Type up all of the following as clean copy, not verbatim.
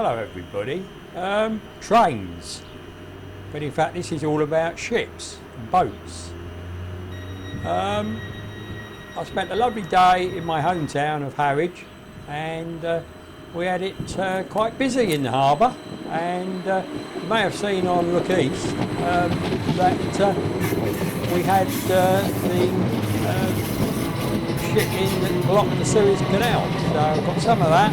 Hello everybody. Trains, but in fact this is all about ships and boats. I spent a lovely day in my hometown of Harwich, and we had it quite busy in the harbour, and you may have seen on Look East that we had the ship in that blocked the Suez Canal, so I've got some of that.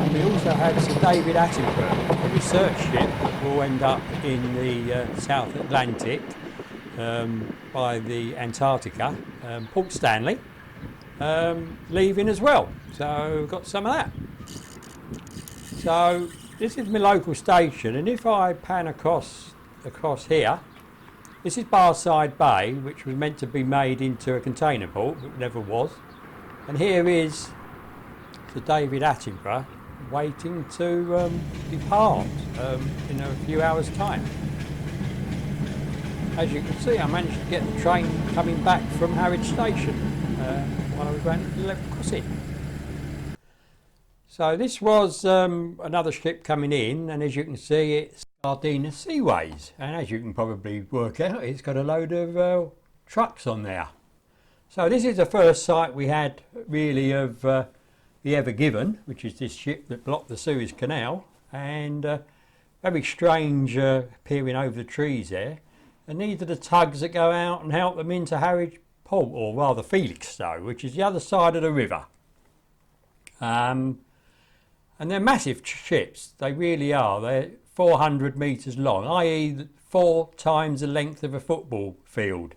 And we also had Sir David Attenborough, a research ship that will end up in the South Atlantic by the Antarctica, Port Stanley, leaving as well. So we've got some of that. So this is my local station, and if I pan across here, this is Barside Bay, which was meant to be made into a container port, but never was. And here is Sir David Attenborough waiting to depart in a few hours' time. As you can see, I managed to get the train coming back from Harwich station while I was going to the level crossing. So this was another ship coming in, and as you can see, it's Clacton-on Seaways, and as you can probably work out, it's got a load of trucks on there. So this is the first sight we had really of the Ever Given, which is this ship that blocked the Suez Canal, and very strange appearing over the trees there. And these are the tugs that go out and help them into Harwich Port, or rather Felixstowe, which is the other side of the river. And they're massive ships, they really are. They're 400 metres long, i.e. 4 times the length of a football field.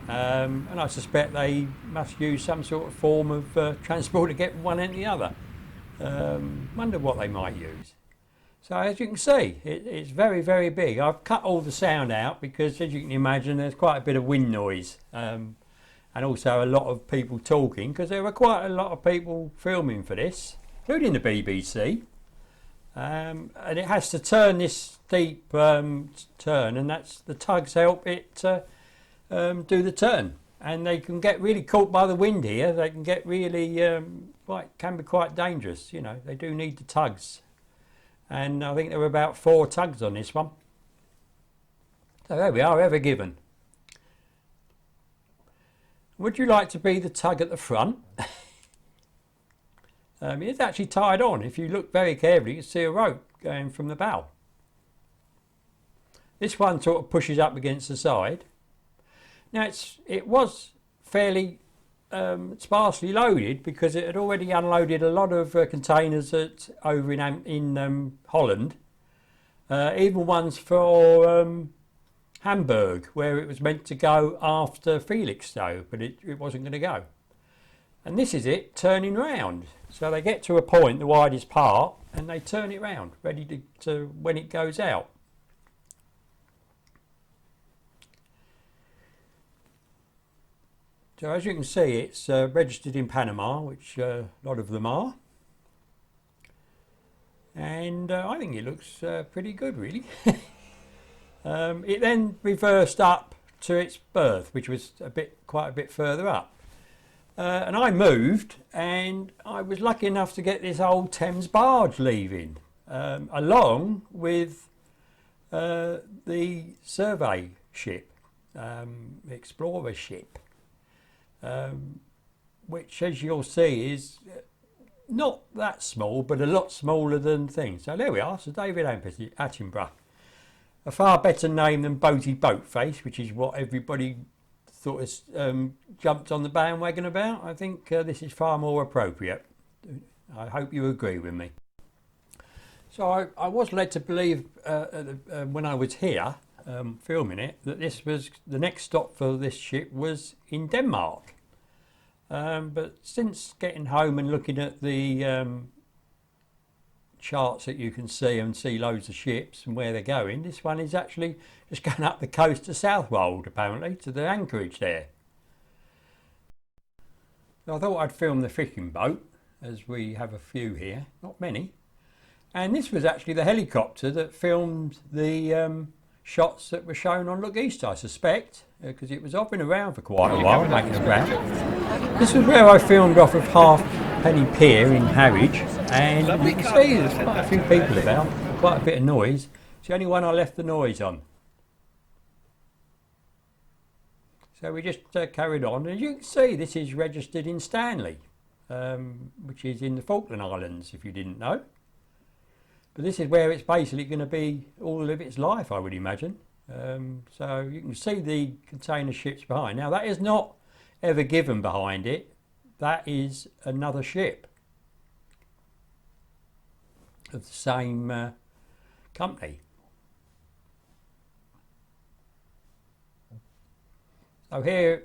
And I suspect they must use some sort of form of transport to get from one end to the other. Wonder what they might use. So as you can see, it's very, very big. I've cut all the sound out because, as you can imagine, there's quite a bit of wind noise and also a lot of people talking, because there were quite a lot of people filming for this, including the BBC. And it has to turn this steep turn, and that's the tugs help it do the turn. And they can get really caught by the wind here. They can get really can be quite dangerous. You know, they do need the tugs. And I think there were about 4 tugs on this one. So there we are, Ever Given. Would you like to be the tug at the front? It's actually tied on. If you look very carefully, you can see a rope going from the bow. This one sort of pushes up against the side. Now it was fairly sparsely loaded, because it had already unloaded a lot of containers over in Holland, even ones for Hamburg, where it was meant to go after Felixstowe, but it wasn't going to go. And this is it turning round. So they get to a point, the widest part, and they turn it round, ready to when it goes out. So as you can see, it's registered in Panama, which a lot of them are. And I think it looks pretty good, really. It then reversed up to its berth, which was quite a bit further up. And I moved, and I was lucky enough to get this old Thames barge leaving, along with the survey ship, explorer ship. Which, as you'll see, is not that small, but a lot smaller than things. So there we are, Sir David Attenborough. A far better name than Boaty Boatface, which is what everybody thought has jumped on the bandwagon about. I think this is far more appropriate. I hope you agree with me. So I was led to believe when I was here filming it, that this was the next stop for this ship was in Denmark, but since getting home and looking at the charts that you can see and see loads of ships and where they're going, this one is actually just going up the coast to Southwold, apparently, to the anchorage there. So I thought I'd film the fishing boat, as we have a few here, not many, and this was actually the helicopter that filmed the shots that were shown on Look East, I suspect, because it was hovering around for quite a while, making a round. This was where I filmed off of Halfpenny Pier in Harwich, And you can see there's quite a few people about, quite a bit of noise. It's the only one I left the noise on. So we just carried on, and you can see this is registered in Stanley, which is in the Falkland Islands, if you didn't know. But this is where it's basically going to be all of its life, I would imagine. So you can see the container ships behind. Now that is not Ever Given behind it. That is another ship of the same company. So here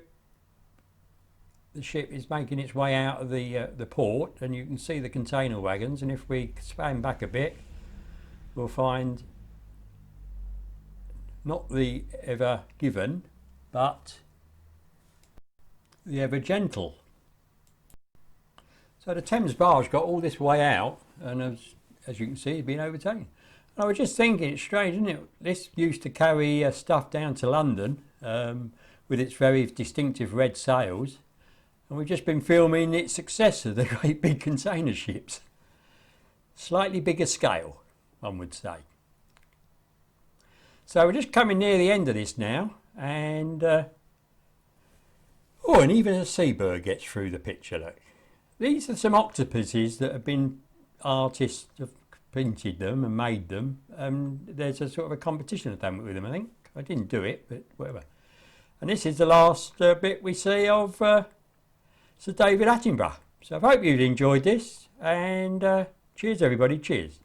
the ship is making its way out of the port, and you can see the container wagons, and if we span back a bit we'll find not the Ever Given but the Ever Gentle. So the Thames barge got all this way out, and as you can see, it's been overtaken. And I was just thinking, it's strange, isn't it? This used to carry stuff down to London with its very distinctive red sails, and we've just been filming its successor, the great big container ships. Slightly bigger scale, one would say. So we're just coming near the end of this now, and oh, and even a seabird gets through the picture, look. These are some octopuses that have been, artists have painted them and made them. There's a sort of a competition I've done with them, I think. I didn't do it, but whatever. And this is the last bit we see of Sir David Attenborough. So I hope you've enjoyed this, and cheers everybody, cheers.